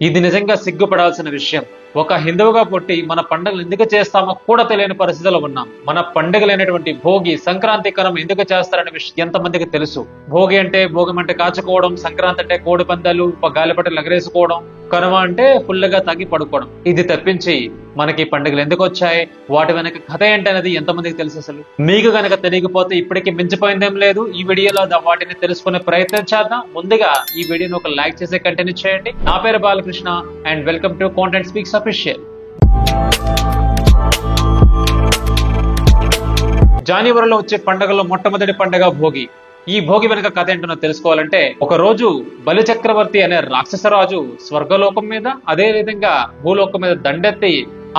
ఇది నిజంగా సిగ్గుపడాల్సిన విషయం. ఒక హిందువుగా పుట్టి మన పండుగలు ఎందుకు చేస్తామో కూడా తెలియని పరిస్థితిలో ఉన్నాం. మన పండుగలైనటువంటి భోగి, సంక్రాంతి కరం ఎందుకు చేస్తారనే విషయం ఎంతమందికి తెలుసు? భోగి అంటే భోగం అంటే కాచుకోవడం, సంక్రాంతి అంటే కోడి పందాలు, గాలిపటలు ఎగరేసుకోవడం, కనుమ అంటే ఫుల్గా తాగి పడుకోవడం. ఇది తప్పించి మనకి పండుగలు ఎందుకు వచ్చాయి, వాటి వెనక కథ ఏంటనేది ఎంతమందికి తెలుసు? అసలు మీకు గనక తెలియకపోతే ఇప్పటికీ మించిపోయిందేం లేదు. ఈ వీడియోలో వాటిని తెలుసుకునే ప్రయత్నం చేద్దాం. ముందుగా ఈ వీడియోని ఒక లైక్ చేసి కంటిన్యూ చేయండి. నా పేరు Balakrishna and welcome to content speaks official. జనవరిలో వచ్చే పండుగల్లో మొట్టమొదటి పండుగ భోగి. ఈ భోగి వెనుక కథ ఏంటో తెలుసుకోవాలంటే, ఒక రోజు బలి చక్రవర్తి అనే రాక్షసరాజు స్వర్గలోకం మీద అదే విధంగా భూలోకం మీద దండెత్తి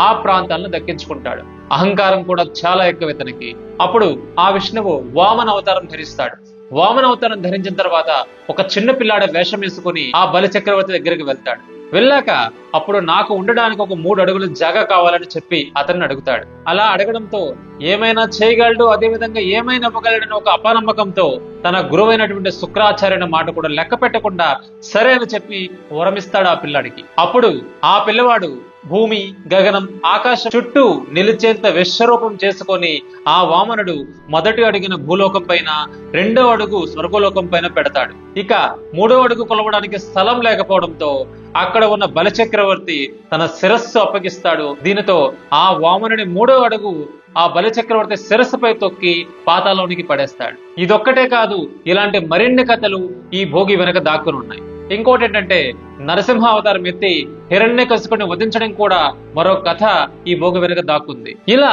ఆ ప్రాంతాలను దక్కించుకుంటాడు. అహంకారం కూడా చాలా ఎక్కువ ఇతనికి. అప్పుడు ఆ విష్ణువు వామన అవతారం ధరిస్తాడు. వామన అవతారం ధరించిన తర్వాత ఒక చిన్న పిల్లాడ వేషం వేసుకుని ఆ బలి చక్రవర్తి దగ్గరికి వెళ్తాడు. వెళ్ళాక అప్పుడు నాకు ఉండడానికి ఒక 3 అడుగుల జాగా కావాలని చెప్పి అతన్ని అడుగుతాడు. అలా అడగడంతో ఏమైనా చేయగలడు, అదే విధంగా ఏమైనా ఇవ్వగలడని ఒక అపనమ్మకంతో తన గురువైనటువంటి శుక్రాచార్యుని మాట కూడా లెక్క పెట్టకుండా సరే అని చెప్పి వరమిస్తాడు ఆ పిల్లాడికి. అప్పుడు ఆ పిల్లవాడు భూమి, గగనం, ఆకాశం చుట్టూ నిలిచేంత విశ్వరూపం చేసుకొని ఆ వామనుడు మొదటి అడుగున భూలోకం పైన, 2వ అడుగు స్వర్గలోకం పైన పెడతాడు. ఇక 3వ అడుగు కొలవడానికి స్థలం లేకపోవడంతో అక్కడ ఉన్న బలిచక్రవర్తి తన శిరస్సు అప్పగిస్తాడు. దీనితో ఆ వామనుడి 3వ అడుగు ఆ బలిచక్రవర్తి శిరస్సుపై తొక్కి పాతాళానికి పడేస్తాడు. ఇదొక్కటే కాదు, ఇలాంటి మరిన్ని కథలు ఈ భోగి వెనక దాక్కుని ఉన్నాయి. ఇంకోటి ఏంటంటే, నరసింహ అవతారం ఎత్తి హిరణ్యకశిపుని వధించడం కూడా మరో కథ ఈ భోగి వెనక దాక్కుంది. ఇలా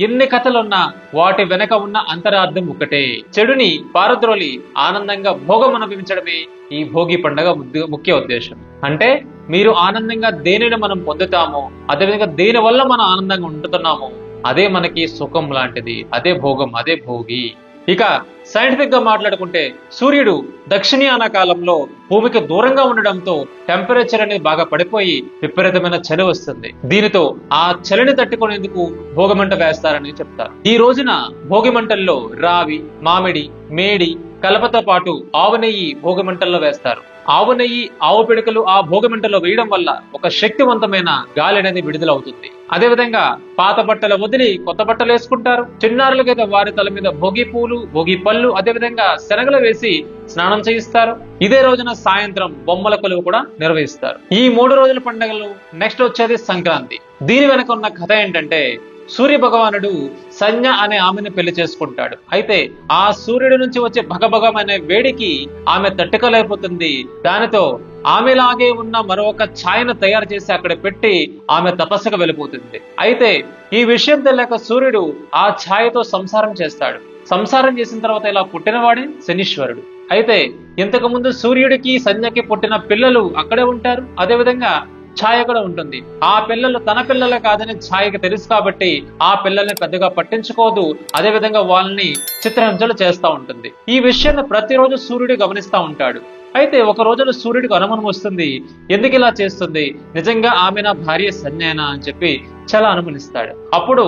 ఎన్ని కథలున్నా వాటి వెనక ఉన్న అంతరార్థం ఒకటే. చెడుని పారద్రోలి ఆనందంగా భోగం అనుభవించడమే ఈ భోగి పండుగ ముఖ్య ఉద్దేశం. అంటే మీరు ఆనందంగా దేనిని మనం పొందుతామో, అదేవిధంగా దేని వల్ల మనం ఆనందంగా ఉంటున్నామో అదే మనకి సుఖం లాంటిది, అదే భోగం, అదే భోగి. ఇక సైంటిఫిక్ గా మాట్లాడుకుంటే, సూర్యుడు దక్షిణాయన కాలంలో భూమికి దూరంగా ఉండడంతో టెంపరేచర్ అనేది బాగా పడిపోయి విపరీతమైన చలి వస్తుంది. దీనితో ఆ చలిని తట్టుకునేందుకు భోగిమంట వేస్తారని చెప్తారు. ఈ రోజున భోగి మంటల్లో రావి, మామిడి, మేడి, కలపతో పాటు ఆవు నెయ్యి భోగి మంటల్లో వేస్తారు. ఆవు నెయ్యి, ఆవు పిడకలు ఆ భోగి మంటల్లో వేయడం వల్ల ఒక శక్తివంతమైన గాలి అనేది విడుదలవుతుంది. అదేవిధంగా పాత బట్టలు వదిలి కొత్త బట్టలు వేసుకుంటారు. చిన్నారులకైతే వారి తల మీద భోగి పూలు, భోగి పళ్ళు, అదేవిధంగా శనగలు వేసి స్నానం చేయిస్తారు. ఇదే రోజున సాయంత్రం బొమ్మల కొలువు కూడా నిర్వహిస్తారు. ఈ 3 రోజుల పండుగలు నెక్స్ట్ వచ్చేది సంక్రాంతి. దీని వెనక ఉన్న కథ ఏంటంటే, సూర్య భగవానుడు సంజ్ఞ అనే ఆమెను పెళ్లి చేసుకుంటాడు. అయితే ఆ సూర్యుడి నుంచి వచ్చే భగభగమైన వేడికి ఆమె తట్టుకోలేకపోతుంది. దానితో ఆమెలాగే ఉన్న మరొక ఛాయను తయారు చేసి అక్కడ పెట్టి ఆమె తపస్సుకు వెళ్ళిపోతుంది. అయితే ఈ విషయం తెలియక సూర్యుడు ఆ ఛాయతో సంసారం చేస్తాడు. సంసారం చేసిన తర్వాత ఇలా పుట్టినవాడే శనీశ్వరుడు. అయితే ఇంతకు ముందు సూర్యుడికి సంజ్ఞకి పుట్టిన పిల్లలు అక్కడే ఉంటారు. అదేవిధంగా ఛాయ కూడా ఉంటుంది. ఆ పిల్లలు తన పిల్లలే కాదని ఛాయకి తెలుసు కాబట్టి ఆ పిల్లల్ని పెద్దగా పట్టించుకోదు. అదే విధంగా వాళ్ళని చిత్రహింసలు చేస్తూ ఉంటుంది. ఈ విషయాన్ని ప్రతిరోజు సూర్యుడు గమనిస్తూ ఉంటాడు. అయితే ఒక రోజున సూర్యుడికి అనుమానం వస్తుంది. ఎందుకు ఇలా చేస్తుంది, నిజంగా ఆమె నా భార్య సంజ్ఞేనా అని చెప్పి చాలా అనుమానిస్తాడు. అప్పుడు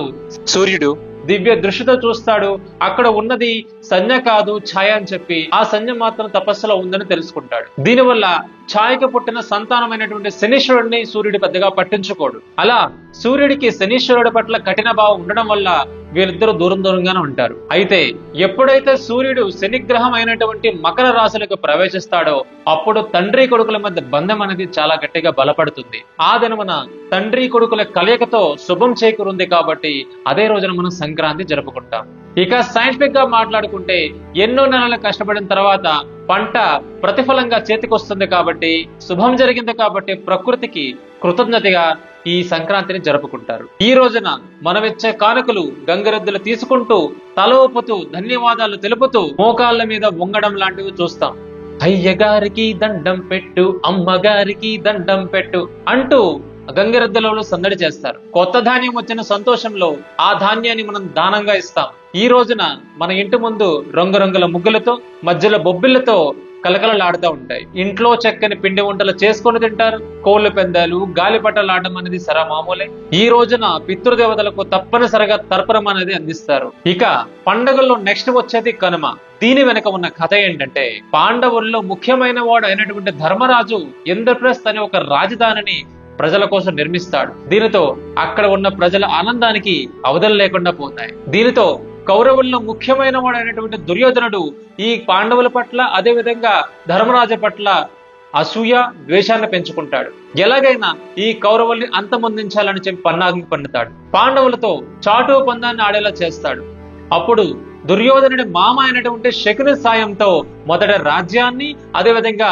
సూర్యుడు దివ్య దృష్టితో చూస్తాడు. అక్కడ ఉన్నది సంజ్ఞ కాదు, ఛాయ అని చెప్పి ఆ సంజ్ఞ మాత్రం తపస్సులో ఉందని తెలుసుకుంటాడు. దీనివల్ల ఛాయకు పుట్టిన సంతానమైనటువంటి శనీశ్వరుడిని సూర్యుడు పెద్దగా పట్టించుకోడు. అలా సూర్యుడికి శనీశ్వరుడి పట్ల కఠిన భావం ఉండడం వల్ల వీళ్ళిద్దరూ దూరంగానే ఉంటారు. అయితే ఎప్పుడైతే సూర్యుడు శనిగ్రహం అయినటువంటి మకర రాశులకు ప్రవేశిస్తాడో అప్పుడు తండ్రి కొడుకుల మధ్య బంధం అనేది చాలా గట్టిగా బలపడుతుంది. ఆ దినమున తండ్రి కొడుకుల కలయికతో శుభం చేకూరుంది కాబట్టి అదే రోజున మనం సంక్రాంతి జరుపుకుంటాం. ఇక సైంటిఫిక్ గా మాట్లాడుకుంటే, ఎన్నో నెలలు కష్టపడిన తర్వాత పంట ప్రతిఫలంగా చేతికొస్తుంది కాబట్టి, శుభం జరిగింది కాబట్టి ప్రకృతికి కృతజ్ఞతగా ఈ సంక్రాంతిని జరుపుకుంటారు. ఈ రోజున మనం ఇచ్చే కానుకలు గంగిరెద్దులు తీసుకుంటూ తల ఊపుతూ ధన్యవాదాలు తెలుపుతూ మోకాళ్ళ మీద వంగడం లాంటివి చూస్తాం. అయ్యగారికి దండం పెట్టు, అమ్మగారికి దండం పెట్టు అంటూ గంగిరెద్దులలో సందడి చేస్తారు. కొత్త ధాన్యం వచ్చిన సంతోషంలో ఆ ధాన్యాన్ని మనం దానంగా ఇస్తాం. ఈ రోజున మన ఇంటి ముందు రంగురంగుల ముగ్గులతో, మధ్యలో బొబ్బిళ్లతో కలకలలాడుతూ ఉంటాయి. ఇంట్లో చక్కని పిండి వంటలు చేసుకొని తింటారు. కోళ్ల పందాలు, గాలిపటాలు ఆడడం అనేది మామూలే. ఈ రోజున పితృదేవతలకు తప్పనిసరిగా తర్పణం అనేది అందిస్తారు. ఇక పండుగల్లో నెక్స్ట్ వచ్చేది కనుమ. దీని వెనక ఉన్న కథ ఏంటంటే, పాండవుల్లో ముఖ్యమైన వాడు అయినటువంటి ధర్మరాజు ఇంద్రప్రస్థ్ అనే ఒక రాజధానిని ప్రజల కోసం నిర్మిస్తాడు. దీనితో అక్కడ ఉన్న ప్రజల ఆనందానికి అవధులు లేకుండా పోతాయి. దీనితో కౌరవుల్లో ముఖ్యమైన వాడు అయినటువంటి దుర్యోధనుడు ఈ పాండవుల పట్ల, అదే విధంగా ధర్మరాజు పట్ల అసూయ, ద్వేషాన్ని పెంచుకుంటాడు. ఎలాగైనా ఈ కౌరవుల్ని అంతమొందించాలని చెప్పి పన్నాగం పన్నుతాడు. పాండవులతో చాటు పందాన్ని ఆడేలా చేస్తాడు. అప్పుడు దుర్యోధనుడి మామ అయినటువంటి శకుని సాయంతో మొదట రాజ్యాన్ని, అదేవిధంగా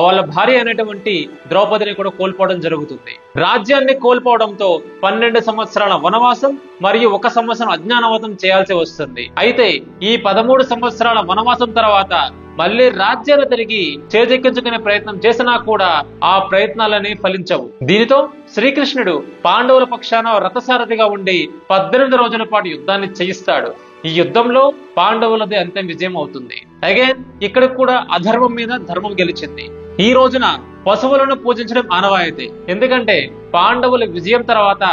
వాళ్ళ భార్య అయినటువంటి ద్రౌపదిని కూడా కోల్పోవడం జరుగుతుంది. రాజ్యాన్ని కోల్పోవడంతో 12 సంవత్సరాల వనవాసం మరియు 1 సంవత్సరం అజ్ఞానవాసం చేయాల్సి వస్తుంది. అయితే ఈ 13 సంవత్సరాల వనవాసం తర్వాత మళ్ళీ రాజ్యాన్ని తిరిగి చేజెక్కించుకునే ప్రయత్నం చేసినా కూడా ఆ ప్రయత్నాలని ఫలించవు. దీనితో శ్రీకృష్ణుడు పాండవుల పక్షాన రథసారథిగా ఉండి 18 రోజుల పాటు యుద్ధాన్ని చేయిస్తాడు. ఈ యుద్ధంలో పాండవులది అంతిమ విజయం అవుతుంది. అగైన్ ఇక్కడ కూడా అధర్మం మీద ధర్మం గెలిచింది. ఈ రోజున పశువులను పూజించడం ఆనవాయితీ. ఎందుకంటే పాండవుల విజయం తర్వాత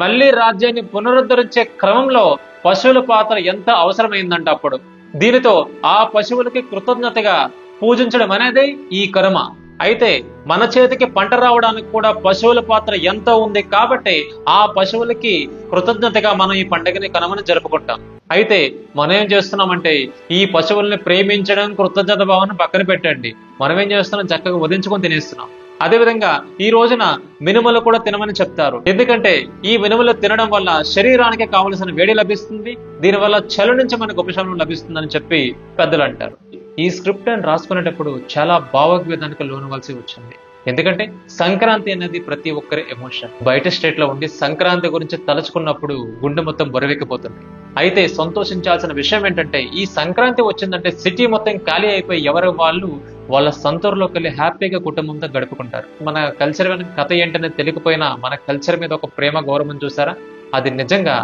మళ్ళీ రాజ్యాన్ని పునరుద్ధరించే క్రమంలో పశువుల పాత్ర ఎంత అవసరమైందంట అప్పుడు. దీనితో ఆ పశువులకి కృతజ్ఞతగా పూజించడం అనేది ఈ కనుమ. అయితే మన చేతికి పంట రావడానికి కూడా పశువుల పాత్ర ఎంతో ఉంది కాబట్టి ఆ పశువులకి కృతజ్ఞతగా మనం ఈ పండుగని కనుమని జరుపుకుంటాం. అయితే మనం ఏం చేస్తున్నామంటే ఈ పశువుల్ని ప్రేమించడం, కృతజ్ఞత భావన పక్కన పెట్టండి. మనం ఏం చేస్తున్నాం, చక్కగా వధించుకొని తినేస్తున్నాం. అదేవిధంగా ఈ రోజున మినుములు కూడా తినమని చెప్తారు. ఎందుకంటే ఈ మినుములు తినడం వల్ల శరీరానికి కావలసిన వేడి లభిస్తుంది. దీనివల్ల చలి నుంచి మనకు ఉపశమనం లభిస్తుందని చెప్పి పెద్దలు అంటారు. ఈ స్క్రిప్ట్ అని రాసుకునేటప్పుడు చాలా భావోద్వేగానికి లోనవలసి వచ్చింది. ఎందుకంటే సంక్రాంతి అనేది ప్రతి ఒక్కరి ఎమోషన్. బయట స్టేట్ లో ఉండి సంక్రాంతి గురించి తలుచుకున్నప్పుడు గుండె మొత్తం బరువెక్కిపోతుంది. అయితే సంతోషించాల్సిన విషయం ఏంటంటే, ఈ సంక్రాంతి వచ్చిందంటే సిటీ మొత్తం ఖాళీ అయిపోయి ఎవరి వాళ్ళు వాళ్ళ సొంతూరులోకి వెళ్ళి హ్యాపీగా కుటుంబంతో గడుపుకుంటారు. మన కల్చర్ వెనక కథ ఏంటనేది తెలియకపోయినా మన కల్చర్ మీద ఒక ప్రేమ, గౌరవం చూసారా, అది నిజంగా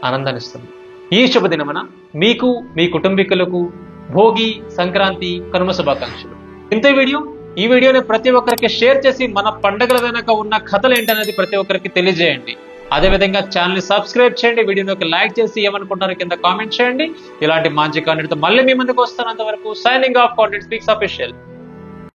ఆనందాన్ని ఇస్తుంది. ఈ శుభదినమున మీకు, మీ కుటుంబీకులకు భోగి, సంక్రాంతి, కనుమ శుభాకాంక్షలు. ఇంత ఈ వీడియోని ప్రతి ఒక్కరికి షేర్ చేసి మన పండుగల వెనక ఉన్న కథలు ఏంటనేది ప్రతి ఒక్కరికి తెలియజేయండి. అదేవిధంగా ఛానల్ ని సబ్స్క్రైబ్ చేయండి, వీడియోని ఒక లైక్ చేసి ఏమనుకుంటారో కింద కామెంట్ చేయండి. ఇలాంటి మంచి కాంటెంట్ తో మళ్ళీ మీ ముందుకు వస్తాను. అంతవరకు signing off, content speaks official.